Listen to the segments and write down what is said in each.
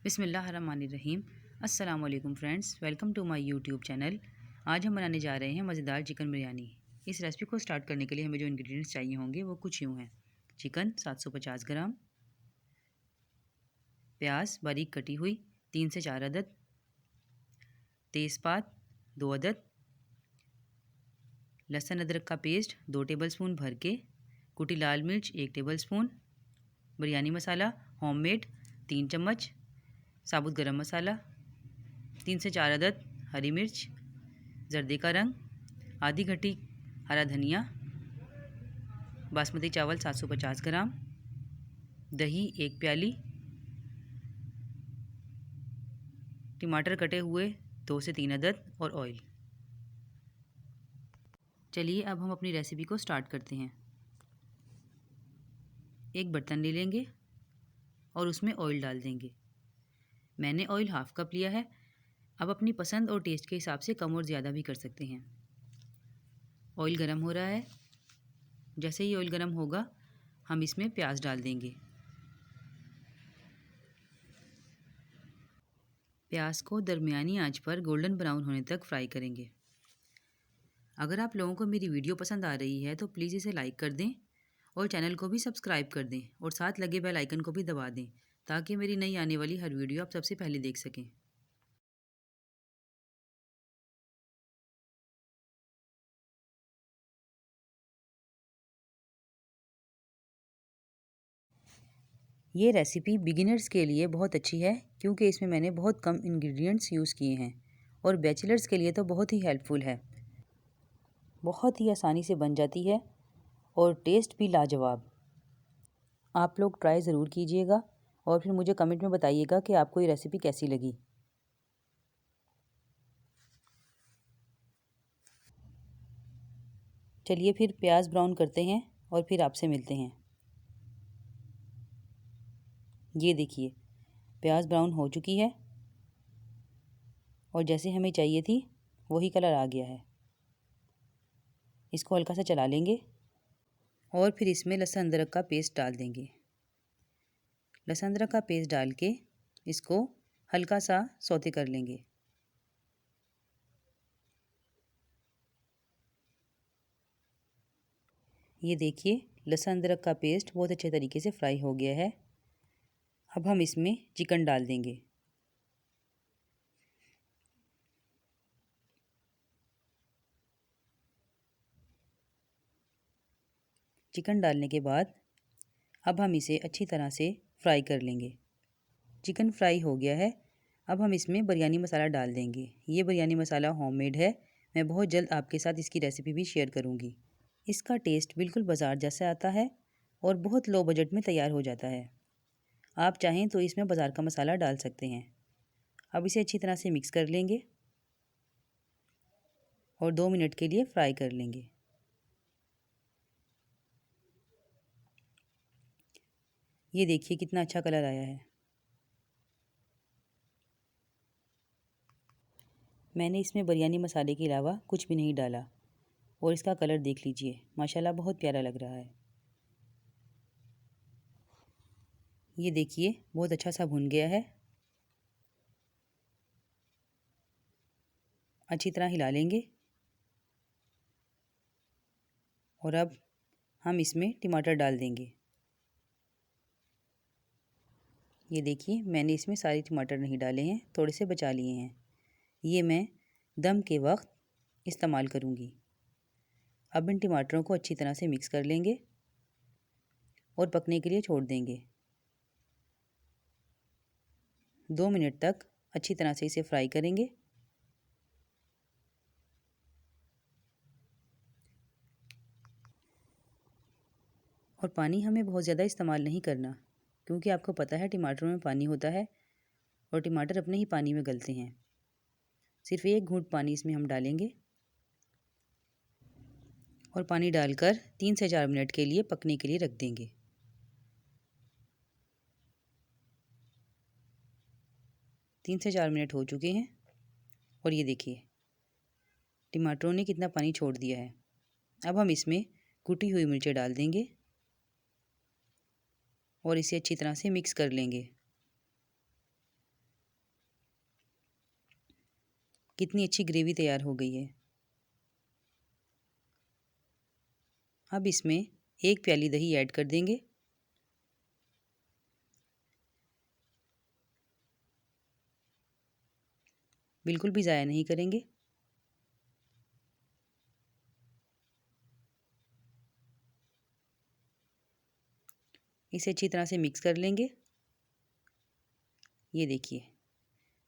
बिस्मिल्लाहिर्रहमानिर्रहीम। अस्सलाम वालेकुम friends, welcome to my YouTube channel. आज हम बनाने जा रहे हैं मज़ेदार चिकन बिरयानी। इस रेसिपी को स्टार्ट करने के लिए हमें जो इंग्रेडिएंट्स चाहिए होंगे वो कुछ यूँ हैं। चिकन 750 ग्राम, प्याज बारीक कटी हुई 3 से 4 अदद, तेज़पात 2 अदद, लहसुन अदरक का पेस्ट 2 टेबलस्पून भर के, कुटी लाल मिर्च 1 टेबलस्पून, बिरयानी मसाला होममेड 3 चम्मच, साबुत गरम मसाला 3 से 4 अदद, हरी मिर्च, जर्दे का रंग, आधी घटी हरा धनिया, बासमती चावल 750 ग्राम, दही 1 प्याली, टमाटर कटे हुए 2 से 3 अदद और ऑयल। चलिए अब हम अपनी रेसिपी को स्टार्ट करते हैं। एक बर्तन ले लेंगे और उसमें ऑयल डाल देंगे। मैंने ऑयल हाफ कप लिया है। अब अपनी पसंद और टेस्ट के हिसाब से कम और ज़्यादा भी कर सकते हैं। ऑयल गरम हो रहा है। जैसे ही ऑयल गरम होगा हम इसमें प्याज डाल देंगे। प्याज को दरमियानी आंच पर गोल्डन ब्राउन होने तक फ्राई करेंगे। अगर आप लोगों को मेरी वीडियो पसंद आ रही है तो प्लीज़ इसे लाइक कर दें और चैनल को भी सब्सक्राइब कर दें और साथ लगे बेल आइकन को भी दबा दें ताकि मेरी नई आने वाली हर वीडियो आप सबसे पहले देख सकें। ये रेसिपी बिगिनर्स के लिए बहुत अच्छी है क्योंकि इसमें मैंने बहुत कम इंग्रेडिएंट्स यूज़ किए हैं और बैचलर्स के लिए तो बहुत ही हेल्पफुल है। बहुत ही आसानी से बन जाती है और टेस्ट भी लाजवाब। आप लोग ट्राई ज़रूर कीजिएगा और फिर मुझे कमेंट में बताइएगा कि आपको ये रेसिपी कैसी लगी। चलिए फिर प्याज ब्राउन करते हैं और फिर आपसे मिलते हैं। ये देखिए प्याज ब्राउन हो चुकी है और जैसे हमें चाहिए थी वही कलर आ गया है। इसको हल्का सा चला लेंगे और फिर इसमें लहसुन अदरक का पेस्ट डाल देंगे। लहसुन अदरक का पेस्ट डाल के इसको हल्का सा सौते कर लेंगे। ये देखिए लहसुन अदरक का पेस्ट बहुत अच्छे तरीके से फ्राई हो गया है। अब हम इसमें चिकन डाल देंगे। चिकन डालने के बाद अब हम इसे अच्छी तरह से फ्राई कर लेंगे। चिकन फ्राई हो गया है। अब हम इसमें बिरयानी मसाला डाल देंगे। ये बिरयानी मसाला होममेड है। मैं बहुत जल्द आपके साथ इसकी रेसिपी भी शेयर करूँगी। इसका टेस्ट बिल्कुल बाज़ार जैसा आता है और बहुत लो बजट में तैयार हो जाता है। आप चाहें तो इसमें बाज़ार का मसाला डाल सकते हैं। अब इसे अच्छी तरह से मिक्स कर लेंगे और 2 मिनट के लिए फ्राई कर लेंगे। ये देखिए कितना अच्छा कलर आया है। मैंने इसमें बिरयानी मसाले के अलावा कुछ भी नहीं डाला और इसका कलर देख लीजिए, माशाल्लाह बहुत प्यारा लग रहा है। ये देखिए बहुत अच्छा सा भुन गया है। अच्छी तरह हिला लेंगे और अब हम इसमें टमाटर डाल देंगे। ये देखिए मैंने इसमें सारे टमाटर नहीं डाले हैं, थोड़े से बचा लिए हैं। ये मैं दम के वक्त इस्तेमाल करूँगी। अब इन टमाटरों को अच्छी तरह से मिक्स कर लेंगे और पकने के लिए छोड़ देंगे। 2 मिनट तक अच्छी तरह से इसे फ्राई करेंगे। और पानी हमें बहुत ज़्यादा इस्तेमाल नहीं करना क्योंकि आपको पता है टमाटरों में पानी होता है और टमाटर अपने ही पानी में गलते हैं। सिर्फ 1 घूंट पानी इसमें हम डालेंगे और पानी डालकर 3 से 4 मिनट के लिए पकने के लिए रख देंगे। 3 से 4 मिनट हो चुके हैं और ये देखिए टमाटरों ने कितना पानी छोड़ दिया है। अब हम इसमें कुटी हुई मिर्चें डाल देंगे और इसे अच्छी तरह से मिक्स कर लेंगे। कितनी अच्छी ग्रेवी तैयार हो गई है। अब इसमें 1 प्याली दही ऐड कर देंगे। बिल्कुल भी ज़ाया नहीं करेंगे। इसे अच्छी तरह से मिक्स कर लेंगे। ये देखिए,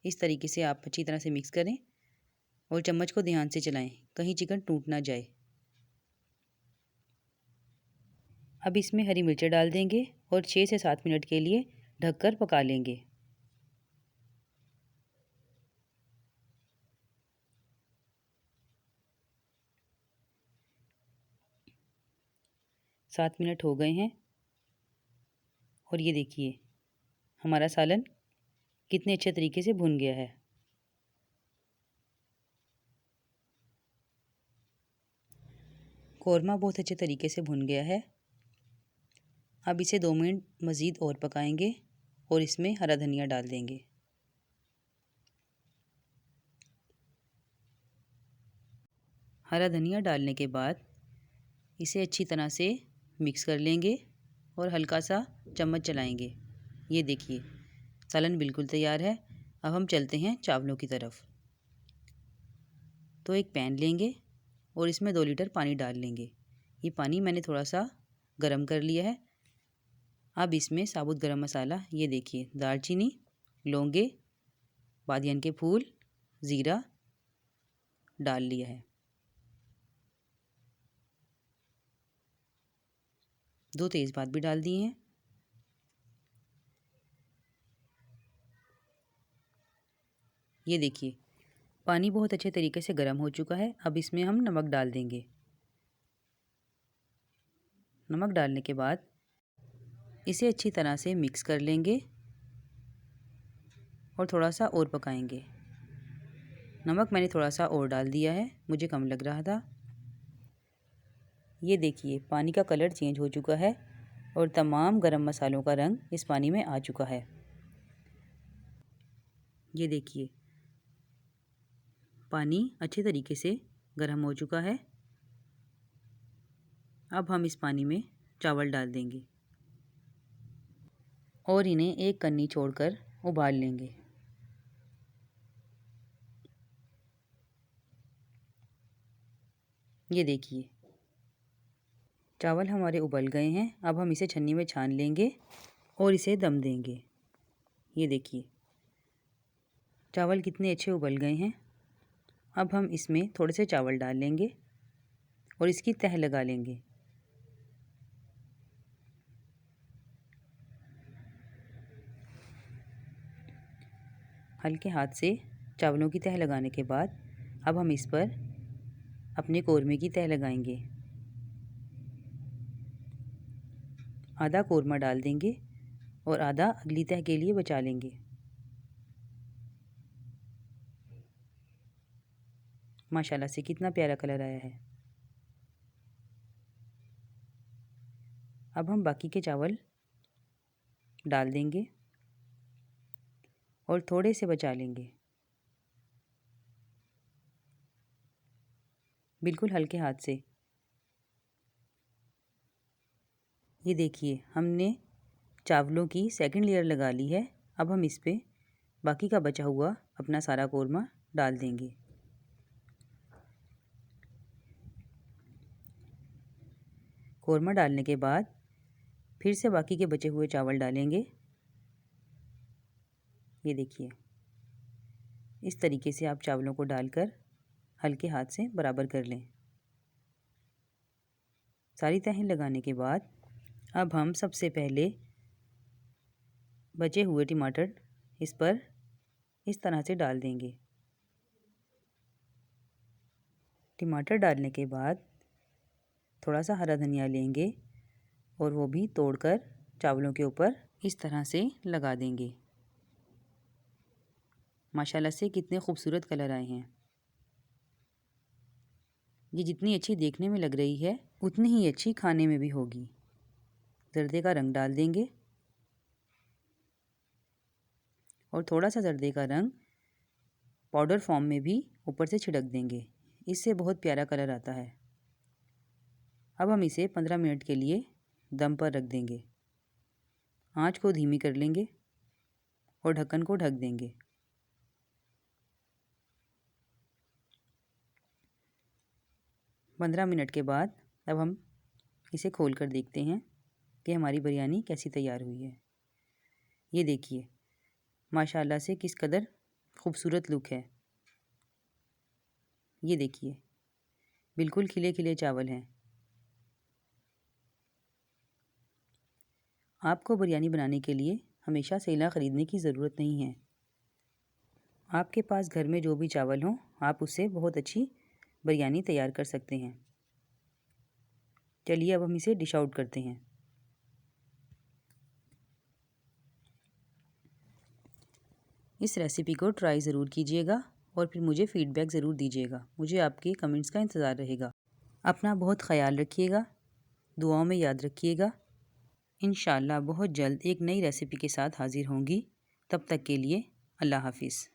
इस तरीके से आप अच्छी तरह से मिक्स करें और चम्मच को ध्यान से चलाएं, कहीं चिकन टूट ना जाए। अब इसमें हरी मिर्चें डाल देंगे और 6 से 7 मिनट के लिए ढककर पका लेंगे। 7 मिनट हो गए हैं और ये देखिए, हमारा सालन कितने अच्छे तरीके से भुन गया है। कौरमा बहुत अच्छे तरीके से भुन गया है। अब इसे 2 मिनट मज़ीद और पकाएंगे और इसमें हरा धनिया डाल देंगे। हरा धनिया डालने के बाद इसे अच्छी तरह से मिक्स कर लेंगे और हल्का सा चम्मच चलाएंगे। ये देखिए, सालन बिल्कुल तैयार है। अब हम चलते हैं चावलों की तरफ। तो एक पैन लेंगे और इसमें 2 लीटर पानी डाल लेंगे। ये पानी मैंने थोड़ा सा गरम कर लिया है। अब इसमें साबुत गरम मसाला, ये देखिए, दालचीनी, लौंगे, बादियान के फूल, ज़ीरा डाल लिया है। 2 तेज़पात भी डाल दिए हैं। ये देखिए, पानी बहुत अच्छे तरीके से गर्म हो चुका है। अब इसमें हम नमक डाल देंगे। नमक डालने के बाद इसे अच्छी तरह से मिक्स कर लेंगे और थोड़ा सा और पकाएंगे। नमक मैंने थोड़ा सा और डाल दिया है, मुझे कम लग रहा था। ये देखिए, पानी का कलर चेंज हो चुका है और तमाम गरम मसालों का रंग इस पानी में आ चुका है। ये देखिए, पानी अच्छे तरीके से गर्म हो चुका है। अब हम इस पानी में चावल डाल देंगे और इन्हें एक कन्नी छोड़कर उबाल लेंगे। ये देखिए, चावल हमारे उबल गए हैं। अब हम इसे छन्नी में छान लेंगे और इसे दम देंगे। ये देखिए, चावल कितने अच्छे उबल गए हैं। अब हम इसमें थोड़े से चावल डाल लेंगे और इसकी तह लगा लेंगे। हल्के हाथ से चावलों की तह लगाने के बाद अब हम इस पर अपने कौरमे की तह लगाएंगे। आधा कौरमा डाल देंगे और आधा अगली तह के लिए बचा लेंगे। माशाल्लाह से कितना प्यारा कलर आया है। अब हम बाकी के चावल डाल देंगे और थोड़े से बचा लेंगे। बिल्कुल हल्के हाथ से। ये देखिए, हमने चावलों की सेकंड लेयर लगा ली है। अब हम इस पे बाकी का बचा हुआ अपना सारा कौरमा डाल देंगे। कौरमा डालने के बाद फिर से बाकी के बचे हुए चावल डालेंगे। ये देखिए, इस तरीके से आप चावलों को डालकर हल्के हाथ से बराबर कर लें। सारी तहें लगाने के बाद अब हम सबसे पहले बचे हुए टमाटर इस पर इस तरह से डाल देंगे। टमाटर डालने के बाद थोड़ा सा हरा धनिया लेंगे और वो भी तोड़कर चावलों के ऊपर इस तरह से लगा देंगे। माशाल्लाह से कितने खूबसूरत कलर आए हैं। ये जितनी अच्छी देखने में लग रही है उतनी ही अच्छी खाने में भी होगी। जर्दे का रंग डाल देंगे और थोड़ा सा जर्दे का रंग पाउडर फॉर्म में भी ऊपर से छिड़क देंगे। इससे बहुत प्यारा कलर आता है। अब हम इसे 15 मिनट के लिए दम पर रख देंगे। आंच को धीमी कर लेंगे और ढक्कन को ढक देंगे। पंद्रह मिनट के बाद अब हम इसे खोल कर देखते हैं कि हमारी बिरयानी कैसी तैयार हुई है। ये देखिए माशाल्लाह से किस कदर खूबसूरत लुक है। ये देखिए बिल्कुल खिले खिले चावल हैं। आपको बिरयानी बनाने के लिए हमेशा सेला ख़रीदने की ज़रूरत नहीं है। आपके पास घर में जो भी चावल हों आप उससे बहुत अच्छी बिरयानी तैयार कर सकते हैं। चलिए अब हम इसे डिश आउट करते हैं। इस रेसिपी को ट्राई ज़रूर कीजिएगा और फिर मुझे फ़ीडबैक ज़रूर दीजिएगा। मुझे आपके कमेंट्स का इंतज़ार रहेगा। अपना बहुत ख़याल रखिएगा, दुआओं में याद रखिएगा। इंशाअल्लाह बहुत जल्द एक नई रेसिपी के साथ हाज़िर होंगी। तब तक के लिए अल्लाह हाफ़िज़।